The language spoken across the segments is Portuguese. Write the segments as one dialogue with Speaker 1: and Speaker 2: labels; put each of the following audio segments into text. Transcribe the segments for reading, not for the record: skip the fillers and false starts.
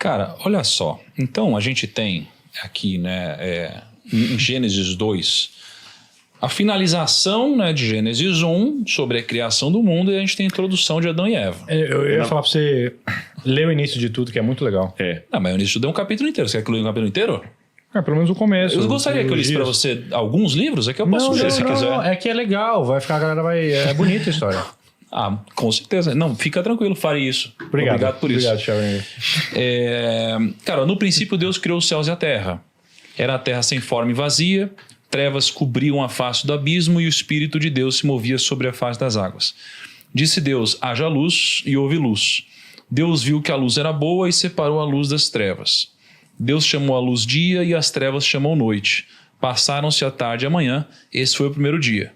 Speaker 1: Cara, olha só. Então, a gente tem aqui, né, em Gênesis 2, a finalização, né, de Gênesis 1 sobre a criação do mundo, e a gente tem a introdução de Adão e Eva.
Speaker 2: Eu ia falar pra você ler o início de tudo, que é muito legal.
Speaker 1: Não, mas o início é um capítulo inteiro. Você quer que eu leia um capítulo inteiro?
Speaker 2: Pelo menos o começo.
Speaker 1: Eu gostaria que eu lisse pra você alguns livros, é que eu posso ler se quiser.
Speaker 2: Não, é que é legal, vai ficar, a galera vai... É bonita a história.
Speaker 1: Com certeza. Não, fica tranquilo, farei isso. Obrigado por isso.
Speaker 2: Obrigado, Thiago.
Speaker 1: Cara, no princípio Deus criou os céus e a terra. Era a terra sem forma e vazia, trevas cobriam a face do abismo e o Espírito de Deus se movia sobre a face das águas. Disse Deus, haja luz, e houve luz. Deus viu que a luz era boa e separou a luz das trevas. Deus chamou a luz dia e as trevas chamou noite. Passaram-se a tarde e a manhã, esse foi o primeiro dia.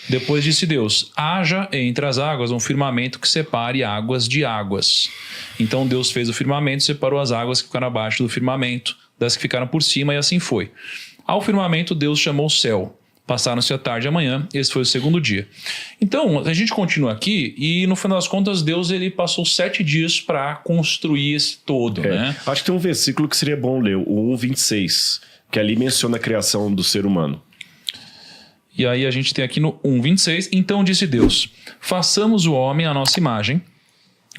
Speaker 1: Depois disse Deus, haja entre as águas um firmamento que separe águas de águas. Então Deus fez o firmamento e separou as águas que ficaram abaixo do firmamento das que ficaram por cima, e assim foi. Ao firmamento Deus chamou o céu. Passaram-se a tarde e a manhã, esse foi o segundo dia. Então, a gente continua aqui e no final das contas Deus ele passou 7 dias para construir esse todo, né?
Speaker 3: Acho que tem um versículo que seria bom ler, o 1:26, que ali menciona a criação do ser humano.
Speaker 1: E aí a gente tem aqui no 1:26, então disse Deus, façamos o homem à nossa imagem,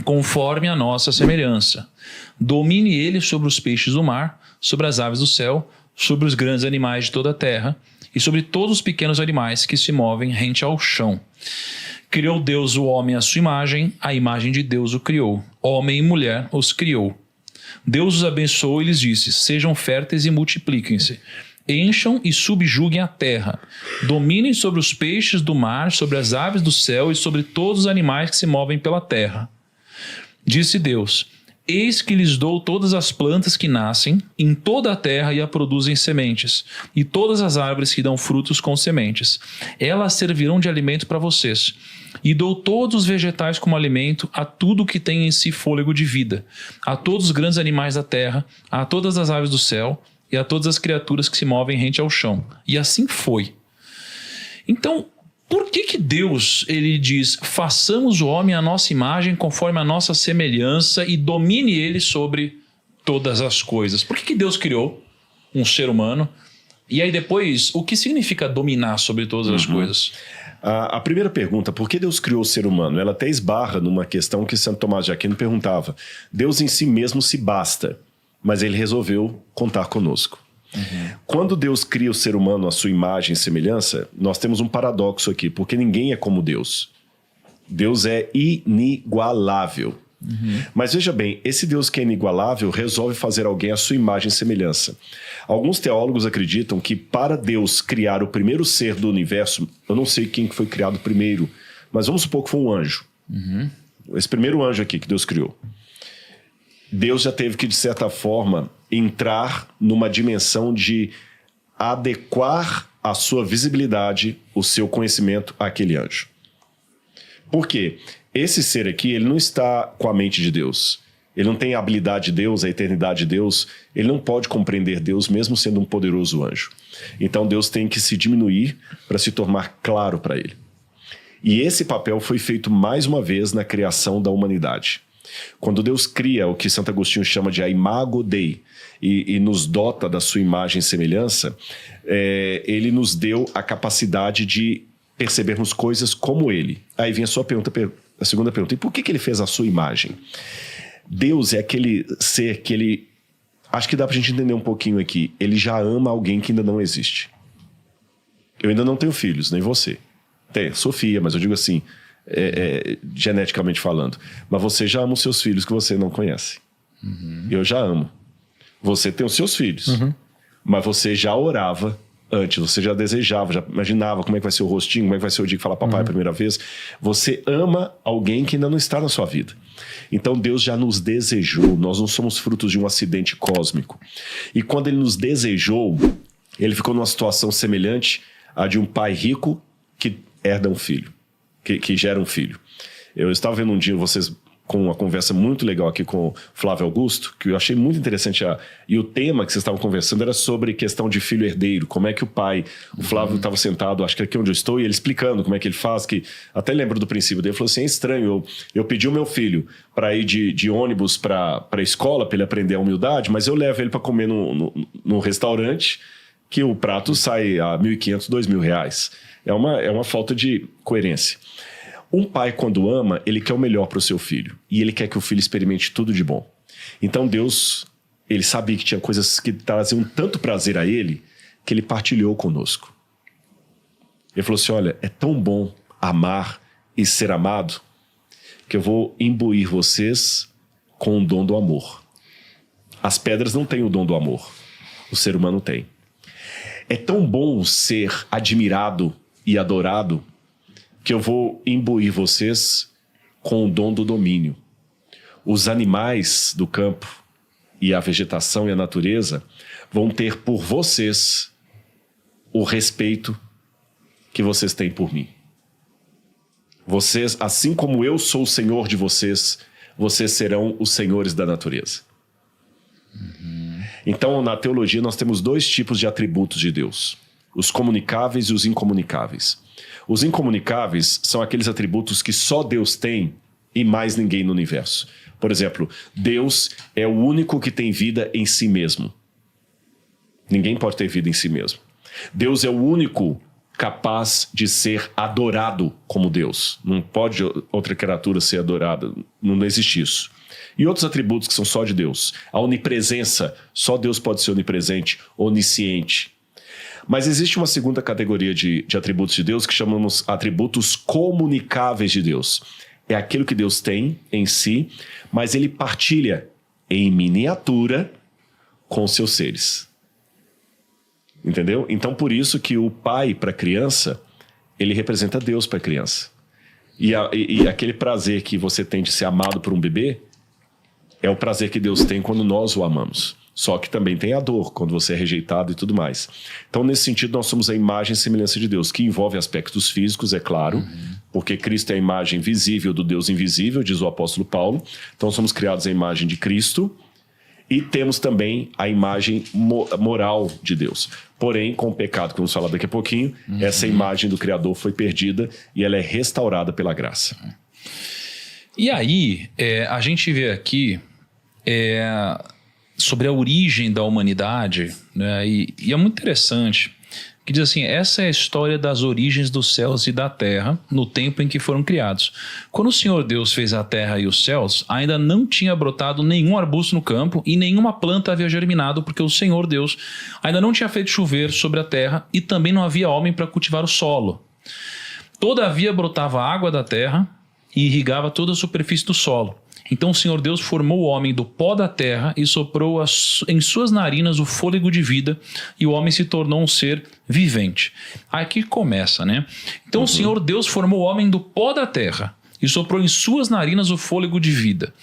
Speaker 1: conforme a nossa semelhança. Domine ele sobre os peixes do mar, sobre as aves do céu, sobre os grandes animais de toda a terra e sobre todos os pequenos animais que se movem rente ao chão. Criou Deus o homem à sua imagem, a imagem de Deus o criou. Homem e mulher os criou. Deus os abençoou e lhes disse, sejam férteis e multipliquem-se. Encham e subjuguem a terra. Dominem sobre os peixes do mar, sobre as aves do céu e sobre todos os animais que se movem pela terra. Disse Deus, eis que lhes dou todas as plantas que nascem em toda a terra e a produzem sementes, e todas as árvores que dão frutos com sementes. Elas servirão de alimento para vocês. E dou todos os vegetais como alimento a tudo que tem em si fôlego de vida, a todos os grandes animais da terra, a todas as aves do céu e a todas as criaturas que se movem rente ao chão. E assim foi. Então, por que Deus ele diz, façamos o homem à nossa imagem, conforme a nossa semelhança, e domine ele sobre todas as coisas? Por que Deus criou um ser humano? E aí depois, o que significa dominar sobre todas as coisas?
Speaker 3: A primeira pergunta, por que Deus criou o ser humano? Ela até esbarra numa questão que Santo Tomás de Aquino perguntava. Deus em si mesmo se basta, mas ele resolveu contar conosco. Quando Deus cria o ser humano à sua imagem e semelhança, nós temos um paradoxo aqui, porque ninguém é como Deus. Deus é inigualável. Mas veja bem, esse Deus que é inigualável resolve fazer alguém à sua imagem e semelhança. Alguns teólogos acreditam que para Deus criar o primeiro ser do universo, eu não sei quem foi criado primeiro, mas vamos supor que foi um anjo. Esse primeiro anjo aqui que Deus criou. Deus já teve que, de certa forma, entrar numa dimensão de adequar a sua visibilidade, o seu conhecimento àquele anjo. Por quê? Esse ser aqui, ele não está com a mente de Deus. Ele não tem a habilidade de Deus, a eternidade de Deus. Ele não pode compreender Deus, mesmo sendo um poderoso anjo. Então Deus tem que se diminuir para se tornar claro para ele. E esse papel foi feito mais uma vez na criação da humanidade. Quando Deus cria o que Santo Agostinho chama de a imago Dei e nos dota da sua imagem e semelhança, ele nos deu a capacidade de percebermos coisas como ele. Aí vem a segunda pergunta, e por que ele fez a sua imagem? Deus é aquele ser que ele... Acho que dá pra gente entender um pouquinho aqui. Ele já ama alguém que ainda não existe. Eu ainda não tenho filhos, nem você. Tem, Sofia, mas eu digo assim... geneticamente falando, mas você já ama os seus filhos que você não conhece. Eu já amo. Você tem os seus filhos, mas você já orava antes, você já desejava, já imaginava como é que vai ser o rostinho, como é que vai ser o dia que fala papai a primeira vez. Você ama alguém que ainda não está na sua vida. Então Deus já nos desejou. Nós não somos frutos de um acidente cósmico. E quando ele nos desejou, ele ficou numa situação semelhante à de um pai rico que herda um filho, que gera um filho. Eu estava vendo um dia, vocês com uma conversa muito legal aqui com o Flávio Augusto, que eu achei muito interessante. E o tema que vocês estavam conversando era sobre questão de filho herdeiro. Como é que o Flávio estava sentado, acho que aqui onde eu estou, e ele explicando como é que ele faz, que até lembro do princípio dele, ele falou assim, é estranho, eu pedi o meu filho para ir de ônibus para a escola, para ele aprender a humildade, mas eu levo ele para comer num restaurante que o prato sai a R$1.500, R$2.000. É uma falta de coerência. Um pai, quando ama, ele quer o melhor para o seu filho. E ele quer que o filho experimente tudo de bom. Então Deus, ele sabia que tinha coisas que traziam tanto prazer a ele, que ele partilhou conosco. Ele falou assim, olha, é tão bom amar e ser amado, que eu vou imbuir vocês com o dom do amor. As pedras não têm o dom do amor. O ser humano tem. É tão bom ser admirado e adorado, que eu vou imbuir vocês com o dom do domínio. Os animais do campo e a vegetação e a natureza vão ter por vocês o respeito que vocês têm por mim. Vocês, assim como eu sou o Senhor de vocês, vocês serão os senhores da natureza. Então, na teologia, nós temos 2 tipos de atributos de Deus. Os comunicáveis e os incomunicáveis. Os incomunicáveis são aqueles atributos que só Deus tem e mais ninguém no universo. Por exemplo, Deus é o único que tem vida em si mesmo. Ninguém pode ter vida em si mesmo. Deus é o único capaz de ser adorado como Deus. Não pode outra criatura ser adorada. Não existe isso. E outros atributos que são só de Deus. A onipresença, só Deus pode ser onipresente, onisciente. Mas existe uma segunda categoria de atributos de Deus que chamamos atributos comunicáveis de Deus. É aquilo que Deus tem em si, mas ele partilha em miniatura com seus seres. Entendeu? Então, por isso que o pai para a criança, ele representa Deus para a criança. E aquele prazer que você tem de ser amado por um bebê, é o prazer que Deus tem quando nós o amamos. Só que também tem a dor, quando você é rejeitado e tudo mais. Então, nesse sentido, nós somos a imagem e semelhança de Deus, que envolve aspectos físicos, é claro, porque Cristo é a imagem visível do Deus invisível, diz o apóstolo Paulo. Então, somos criados à imagem de Cristo e temos também a imagem moral de Deus. Porém, com o pecado, que vamos falar daqui a pouquinho, essa imagem do Criador foi perdida e ela é restaurada pela graça.
Speaker 1: E aí, a gente vê aqui... sobre a origem da humanidade, né? E é muito interessante, que diz assim, essa é a história das origens dos céus e da terra no tempo em que foram criados. Quando o Senhor Deus fez a terra e os céus, ainda não tinha brotado nenhum arbusto no campo e nenhuma planta havia germinado, porque o Senhor Deus ainda não tinha feito chover sobre a terra e também não havia homem para cultivar o solo. Todavia brotava a água da terra e irrigava toda a superfície do solo. Então o Senhor Deus formou o homem do pó da terra e soprou em suas narinas o fôlego de vida, e o homem se tornou um ser vivente. Aqui começa, né? Então o Senhor Deus formou o homem do pó da terra e soprou em suas narinas o fôlego de vida.